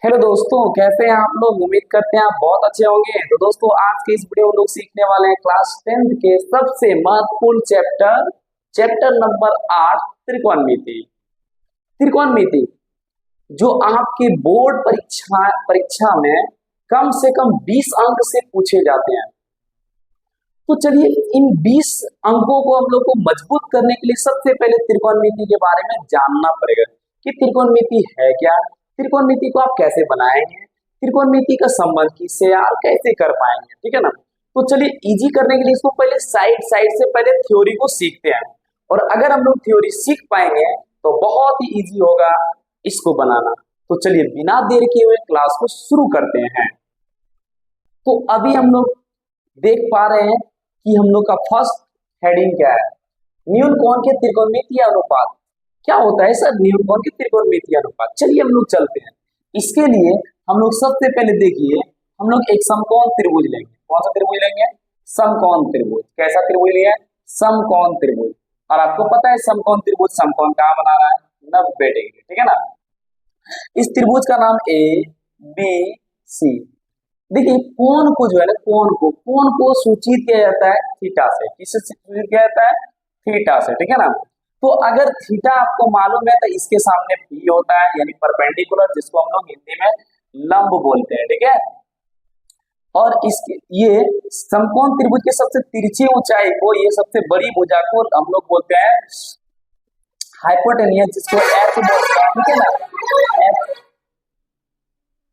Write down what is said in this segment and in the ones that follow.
Hello दोस्तों, कैसे हैं आप लोग। उम्मीद करते हैं आप बहुत अच्छे होंगे। तो दोस्तों, आज के इस वीडियो में हम लोग सीखने वाले हैं क्लास 10th के सबसे महत्वपूर्ण चैप्टर चैप्टर नंबर 8 त्रिकोणमिति। त्रिकोणमिति जो आपके बोर्ड परीक्षा परीक्षा में कम से कम 20 अंक से पूछे जाते हैं। तो चलिए, इन 20 अंकों को हम लोग को मजबूत करने के लिए सबसे पहले त्रिकोणमिति के बारे में जानना पड़ेगा कि त्रिकोणमिति है क्या, त्रिकोणमिति को आप कैसे बनाएंगे, त्रिकोणमिति का संबंध किससे और कैसे कर पाएंगे। ठीक है ना। तो चलिए, इजी करने के लिए इसको पहले साइड साइड से पहले थ्योरी को सीखते हैं, और अगर हम लोग थ्योरी सीख पाएंगे तो बहुत ही इजी होगा इसको बनाना। तो चलिए, बिना देर किए हुए क्लास को शुरू करते हैं। तो अभी हम लोग देख पा रहे हैं कि हम लोग का फर्स्ट हेडिंग क्या है, न्यूनकोण के त्रिकोणमितीय अनुपात। क्या होता है सर न्यूनकोण के त्रिकोणमितीय अनुपात। चलिए हम लोग चलते हैं। इसके लिए हम लोग सबसे पहले देखिए, हम लोग एक समकोण त्रिभुज लेंगे। कौन सा त्रिभुज लेंगे? समकोण त्रिभुज। कैसा त्रिभुज लिया? समकोण त्रिभुज। और आपको पता है समकोण त्रिभुज समकोण कहाँ बना रहा है? 90 डिग्री। ठीक है ना। इस त्रिभुज का नाम ए बी सी। देखिए, कोण को जो है ना, कोण को सूचित किया जाता है थीटा से। किससे सूचित किया जाता है? थीटा से। ठीक है ना। तो अगर थीटा आपको मालूम है तो इसके सामने पी होता है, यानी परपेंडिकुलर, जिसको हम लोग हिंदी में लंब बोलते हैं। ठीक है। और इसके ये समकोण त्रिभुज के सबसे तिरछी ऊंचाई को, ये सबसे बड़ी भुजा को हम लोग बोलते हैं हाइपोटेनियस, जिसको एच बोलते हैं। ठीक है ना।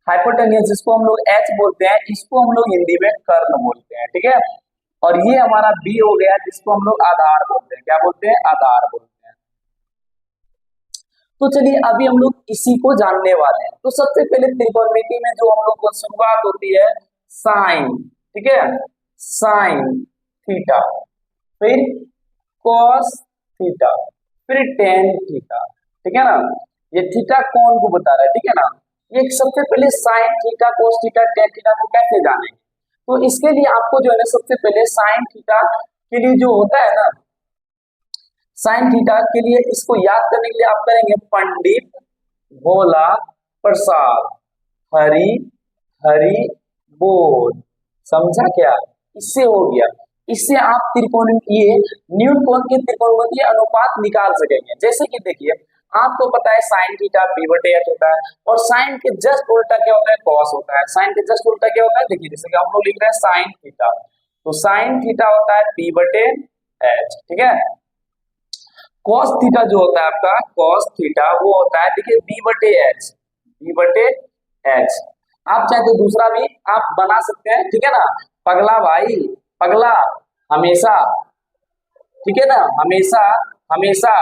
हाइपोटेनियस जिसको हम लोग एच बोलते हैं, इसको हम लोग हिंदी में कर्ण बोलते हैं। ठीक है। और ये हमारा बी हो गया, जिसको हम लोग आधार बोलते हैं। क्या बोलते हैं? आधार बोलते हैं। तो चलिए, अभी हम लोग इसी को जानने वाले हैं। तो सबसे पहले त्रिकोणमिति में जो हम लोग को शुरुआत होती है साइन। ठीक है। साइन थीटा, फिर कॉस थीटा, फिर टेन थीटा। ठीक है ना। ये थीटा कोण को बता रहा है। ठीक है ना। ये सबसे पहले sine theta, cos theta, tan theta को कैसे जानेंगे? तो इसके लिए आपको जो है ना, सबसे पहले साइन थीटा के लिए जो होता है ना, साइन थीटा के लिए इसको याद करने के लिए आप करेंगे पंडित भोला प्रसाद हरि हरि बोल। समझा क्या? इससे हो गया। इससे आप त्रिकोण, ये न्यूनकोण के त्रिकोणमितीय अनुपात निकाल सकेंगे। जैसे कि देखिए, आपको पता है साइन थीटा पी बटे एच होता है, और साइन के जस्ट उल्टा क्या होता है? कॉस होता है। साइन के जस्ट उल्टा क्या होता है? देखिए, जैसे कि हम लोग लिख रहे हैं साइन थीटा, तो साइन थीटा होता है पी बटे एच। ठीक है। कॉस थीटा जो होता है आपका, कॉस थीटा वो होता है, देखिए, बी बटे एच। बी बटे एच। आप चाहे तो दूसरा भी आप बना सकते हैं। ठीक है ना। पगला भाई, पगला हमेशा, ठीक है ना, हमेशा हमेशा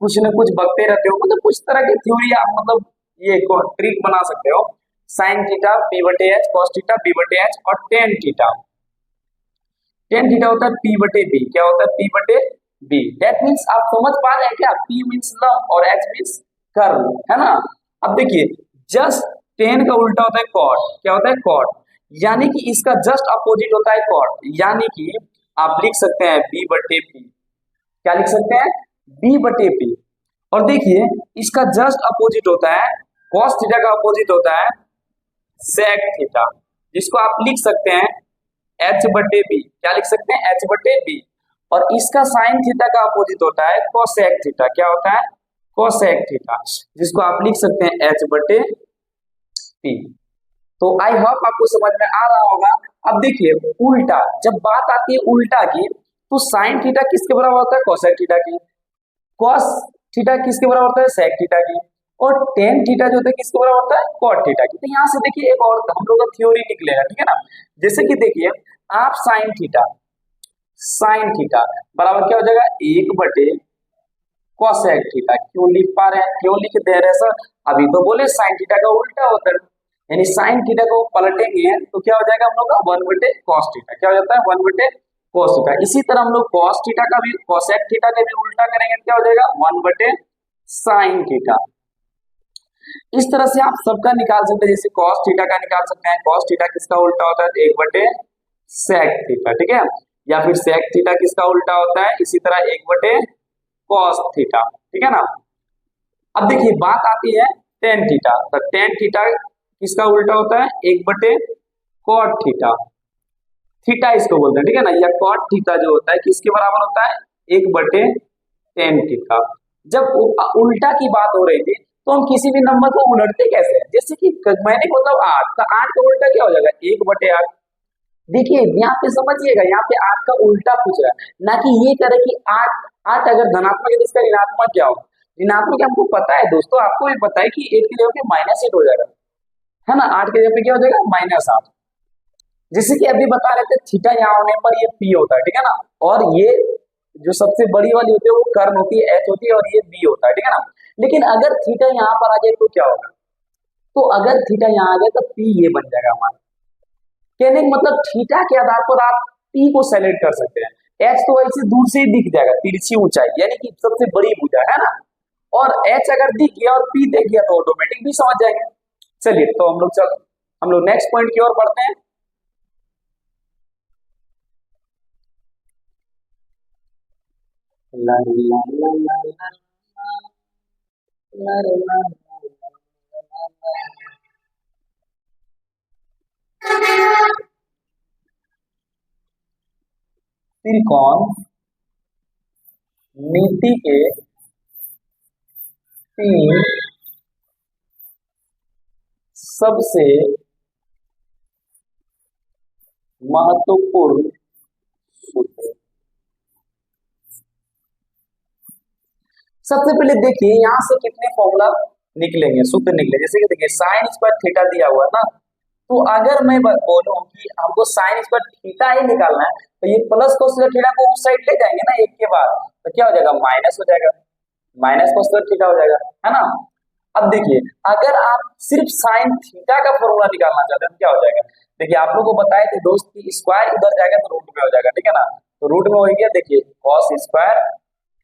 कुछ न कुछ बकते रहते हो, मतलब कुछ तरह की थ्योरी आप, मतलब ये ट्रिक बना सकते हो। साइन थीटा पी बटे एच, कॉस थीटा पी बटे एच, और टेन थीटा। टेन थीटा होता है पी बटे बी। क्या होता है? पी बटे बी। दैट मीन्स आप समझ पा रहे हैं क्या? पी मीन्स लंब और एच मीन्स कर्व, है ना। अब देखिए, जस्ट टेन का उल्टा होता है कॉट। क्या होता है? कॉट। यानी कि इसका जस्ट अपोजिट होता है कॉट। यानी कि आप लिख सकते हैं बी बटे पी। क्या लिख सकते हैं? बी बटे पी। और देखिए, इसका जस्ट अपोजिट होता है, कॉस थीटा का अपोजिट होता है सेक थीटा, जिसको आप लिख सकते हैं एच बटे बी। क्या लिख सकते हैं? एच बटे बी। और इसका साइन थीटा का अपोजिट होता है कोसेक थीटा। क्या होता है? कोसेक थीटा, जिसको आप लिख सकते हैं एच बटे पी। तो आई होप आपको समझ में आ रहा होगा। अब देखिए, उल्टा, जब बात आती है उल्टा की, तो साइन थीटा किसके बराबर होता है? कोसेक थीटा की। कॉस थीटा किसके बराबर होता है? सेक थीटा की। और टेन थीटा जो होता है किसके बराबर होता है? कॉट थीटा की। तो यहाँ से देखिए, एक और हम लोग का थ्योरी निकलेगा। ठीक है ना। जैसे कि देखिए, आप साइन थीटा बराबर क्या हो जाएगा? एक बटे कोसेक थीटा। क्यों लिख पा रहे हैं, क्यों लिख दे रहे हैं सर? अभी तो बोले साइन थीटा का उल्टा होता है, यानी साइन थीटा को पलटेंगे तो क्या हो जाएगा हम लोग का? वन बटे कॉस थीटा। क्या हो जाता है? वन बटे कॉस थीटा। इसी तरह हम लोग कॉस थीटा का भी, कोसेक थीटा का भी उल्टा करेंगे, क्या हो जाएगा? वन बटे साइन थीटा। इस तरह से आप सबका निकाल सकते हैं। जैसे कॉस थीटा का निकाल सकते हैं। कॉस थीटा किसका उल्टा होता है? एक बटे सेक थीटा। ठीक है। या फिर सेक थीटा किसका उल्टा होता है? इसी तरह एक बटे कॉस थीटा। ठीक है ना। अब देखिए, बात आती है टेन थीटा। तो टेन थीटा किसका उल्टा होता है, 1/cot थीटा। थीटा इसको बोलते हैं, ठीक है ना। या cot थीटा जो होता है किसके बराबर होता है, 1/tan थीटा। जब उल्टा की बात हो रही थी तो हम किसी भी नंबर को उलटते कैसे हैं, जैसे कि मैंने मतलब 8, तो 8 का उल्टा क्या हो जाएगा, 1/8। देखिए यहाँ पे समझिएगा, यहाँ पे 8 का उल्टा पूछ रहा है, ना कि ये करे कि 8 8 अगर धनात्मक है तो इसका ऋणात्मक क्या हो। ऋणात्मक हमको पता है दोस्तों, आपको भी पता है कि 8 की जगह पे -8 हो जाएगा, है ना। 8 की जगह पे क्या हो जाएगा, -8। जैसे कि अभी बता रहे थे थीटा यहाँ होने पर ये पी होता है, ठीक है ना। और ये जो सबसे बड़ी वाली होती है वो कर्ण होती है, एच होती है, और ये बी होता है, ठीक है ना। लेकिन अगर थीटा यहाँ पर आ जाए तो क्या होगा, तो अगर थीटा यहाँ आ गया तो पी ये बन जाएगा हमारा। कहने का मतलब थीटा के आधार पर आप पी को सेलेक्ट कर सकते हैं। एच तो ऐसे दूर से ही दिख जाएगा, तिरछी ऊंचाई यानी कि सबसे बड़ी भुजा, है ना। और एच अगर दिख गया और पी दिख गया तो ऑटोमेटिक भी समझ जाएंगे। चलिए तो हम लोग नेक्स्ट पॉइंट की ओर बढ़ते हैं। ला ला ला ला ला ला ला ला त्रिकोण नीति के 3 सबसे महत्वपूर्ण सूत्र। सबसे पहले देखिए यहाँ से कितने फॉर्मूला निकलेंगे, सूत्र निकले। जैसे कि देखिए साइन स्क्वायर थीटा दिया हुआ है ना, तो अगर मैं बोलूं कि हमको साइन स्क्वायर थीटा ही निकालना है तो ये प्लस कोस स्क्वायर थीटा को उस साइड ले जाएंगे ना एक के बाद, तो क्या हो जाएगा, माइनस हो जाएगा, माइनस कोस स्क्वायर थीटा हो जाएगा, है ना। अब देखिए अगर आप सिर्फ साइन थीटा का फॉर्मूला निकालना चाहते हैं तो क्या हो जाएगा, देखिए आप लोगों को बताया कि दोस्त की स्क्वायर उधर जाएगा तो रूट में हो जाएगा, ठीक है ना। तो रूट में हो गया, देखिए cos square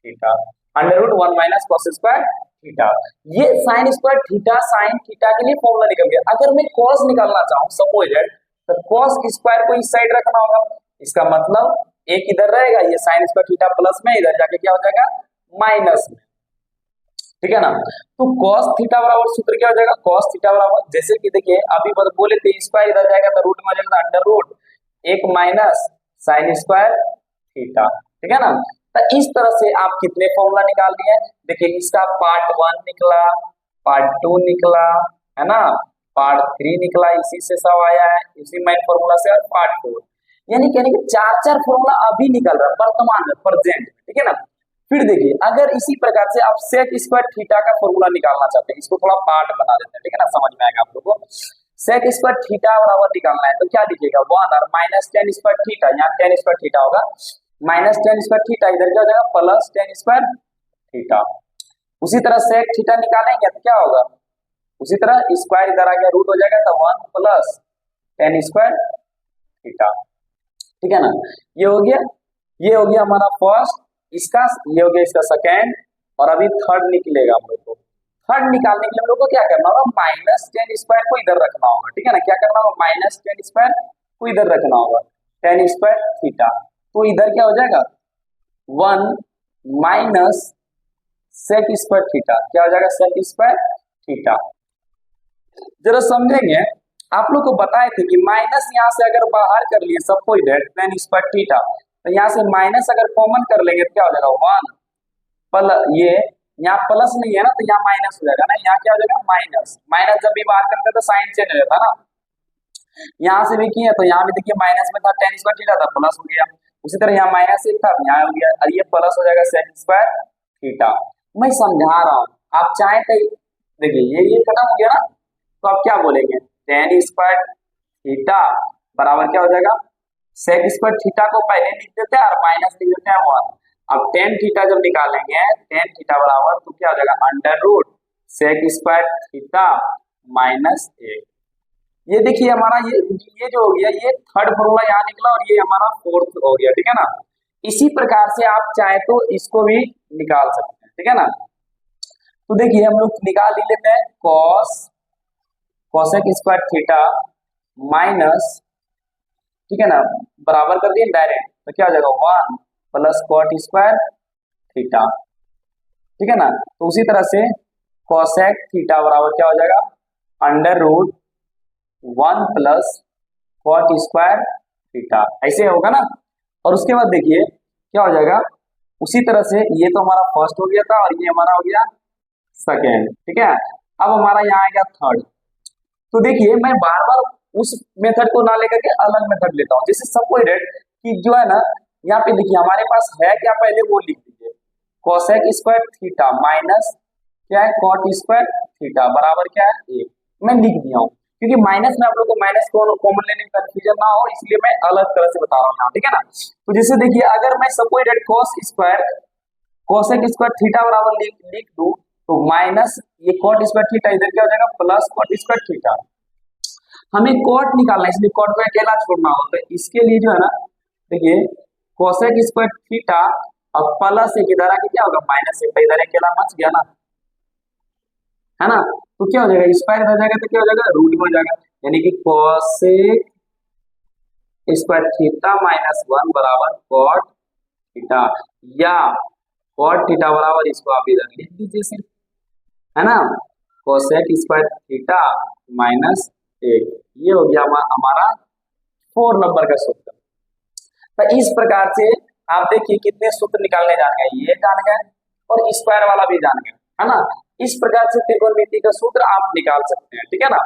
theta √1 - cos square theta. ये sine square theta sine theta के लिए फॉर्मूला निकल गया। अगर मैं cos निकालना चाहूं सपोज दैट, तो cos स्क्वायर को इस साइड रखना होगा, इसका मतलब एक इधर रहेगा, ये साइन स्क्वायर थीटा प्लस में, इधर जाके क्या हो जाएगा, माइनस में, ठीक है ना। तो cos थीटा बराबर सूत्र क्या हो जाएगा, cos थीटा बराबर, जैसे कि देखिए अभी बोले थे स्क्वायर इधर जाएगा तो रूट में हो जाएगा √1 माइनस साइन स्क्वायर थीटा, ठीक है ना। तो इस तरह से आप कितने फॉर्मूला निकाल लिए, देखिए इसका पार्ट 1 निकला, पार्ट 2 निकला, है ना, पार्ट 3 निकला, इसी से सब आया है, इसी मेन फॉर्मूला से, और पार्ट 4, यानी कहने कि 4 फॉर्मूला अभी निकल रहा है वर्तमान में, प्रेजेंट, ठीक है ना। फिर देखिए अगर इसी प्रकार से आप सेक स्क्वायर थीटा का फॉर्मूला निकालना चाहते हैं, इसको थोड़ा पार्ट बना देते हैं, ठीक है ना, समझ में आएगा आप लोगों को। सेक स्क्वायर थीटा बराबर निकालना है तो क्या लिखिएगा, 1 और माइनस टेन स्क्वायर थीटा, यहाँ टेन स्क्वायर थीटा होगा, माइनस टेन स्क्वायर थीटा, इधर क्या हो जाएगा प्लस टेन स्क्वायर थीटा। उसी तरह सेक थीटा निकालेंगे तो क्या होगा, उसी तरह स्क्वायर इधर आ गया, रूट हो जाएगा, तो 1 प्लस टेन स्क्वायर थीटा, ठीक है ना। ये हो गया, ये हो गया हमारा फर्स्ट, इसका ये हो गया इसका सेकेंड, और अभी थर्ड निकलेगा हम लोग को। थर्ड निकालने के लिए हम लोग को क्या करना होगा, माइनस टेन स्क्वायर को इधर रखना होगा, ठीक है ना। क्या करना होगा, माइनस टेन स्क्वायर को इधर रखना होगा, टेन स्क्वायर थीटा, तो इधर क्या हो जाएगा 1 माइनस सेक स्क्वायर थीटा, क्या हो जाएगा सेक स्क्वायर थीटा। जरा समझेंगे, आप लोग को बताए थे कि माइनस यहाँ से अगर बाहर कर लिए suppose that ten square theta, तो यहाँ से माइनस अगर कॉमन कर लेंगे तो क्या हो जाएगा 1 प्लस, ये यहाँ प्लस नहीं है ना तो यहाँ माइनस हो जाएगा ना, यहाँ क्या हो जाएगा माइनस, माइनस जब भी बाहर करते तो साइन चेंज हो जाता ना। यहाँ से भी किया तो यहाँ भी देखिए माइनस में था टेन स्क्वायर थीटा था, प्लस हो गया, उसी तरह यहाँ माइनस एक था यहाँ हो गया, और ये प्लस हो जाएगा सेक स्क्वायर थीटा। मैं समझा रहा हूँ, आप चाहे तो देखिए ये खत्म हो गया ना, तो आप क्या बोलेंगे, टेन स्क्वायर थीटा बराबर क्या हो जाएगा, सेक स्क्वायर थीटा को पहले लिख देते हैं और माइनस लिख देते हैं 1। अब टेन थीटा जब निकालेंगे, टेन थीटा बराबर तो क्या हो जाएगा √सेक स्क्वायर थीटा माइनस 1। ये देखिए हमारा ये जो हो गया, ये थर्ड फॉर्मूला यहाँ निकला और ये हमारा फोर्थ हो गया, ठीक है ना। इसी प्रकार से आप चाहे तो इसको भी निकाल सकते हैं, ठीक है ना। तो देखिए हम लोग निकाल ही लेते हैं, कोसेक स्क्वायर थीटा माइनस, ठीक है ना, बराबर कर दिए डायरेक्ट, तो क्या हो जाएगा 1 प्लस कॉट स्क्वायर थीटा, ठीक है ना। तो उसी तरह से कोसेक थीटा बराबर क्या हो जाएगा, under root 1 plus cot square theta, ऐसे होगा ना। और उसके बाद देखिए क्या हो जाएगा, उसी तरह से ये तो हमारा फर्स्ट हो गया था और ये हमारा हो गया सेकेंड, ठीक है। अब हमारा यहाँ आ गया थर्ड। तो देखिए मैं बार बार उस मेथड को ना लेकर के अलग मेथड लेता हूँ, जैसे सपोज कि जो है ना, यहाँ पे देखिए हमारे पास है क्या, पहले वो लिख दीजिए, कोसेक स्क्वायर थीटा माइनस क्या है, कॉट स्क्वायर थीटा बराबर क्या है 1। मैं लिख दिया हूँ, क्योंकि माइनस में आप लोग को माइनस कॉमन लेने में कंफ्यूजन ना हो, इसलिए मैं अलग तरह से बता रहा हूँ यहाँ, ठीक है ना। तो जैसे देखिए अगर मैं सपोज कोसेक स्क्वायर थीटा बराबर लिख दूं, तो माइनस ये कॉट स्क्वायर थीटा इधर क्या हो जाएगा, प्लस कॉट स्क्वायर थीटा। हमें कॉट निकालना है, इसलिए कॉट को अकेला छोड़ना होता है। इसके लिए जो है ना, देखिए कोसेक स्क्वायर थीटा अब प्लस एक इधर आके क्या होगा, माइनस एक, इधर अकेला बच गया ना, है ना। तो क्या हो जाएगा, स्क्वायर हो जाएगा तो क्या हो जाएगा, रूट में हो जाएगा, यानी कि कोसेक स्क्वायर थीटा माइनस 1 बराबर कॉट थीटा, या कॉट थीटा बराबर इसको आप इधर लिख दीजिए सिर्फ, है ना, कोसेक स्क्वायर थीटा माइनस 1। ये हो गया हमारा 4 नंबर का सूत्र। तो इस प्रकार से आप देखिए कितने सूत्र निकालने जान गए, ये जान गए और स्क्वायर वाला भी जान गए, है ना। इस प्रकार से त्रिकोणमिति का सूत्र आप निकाल सकते हैं, ठीक है ना।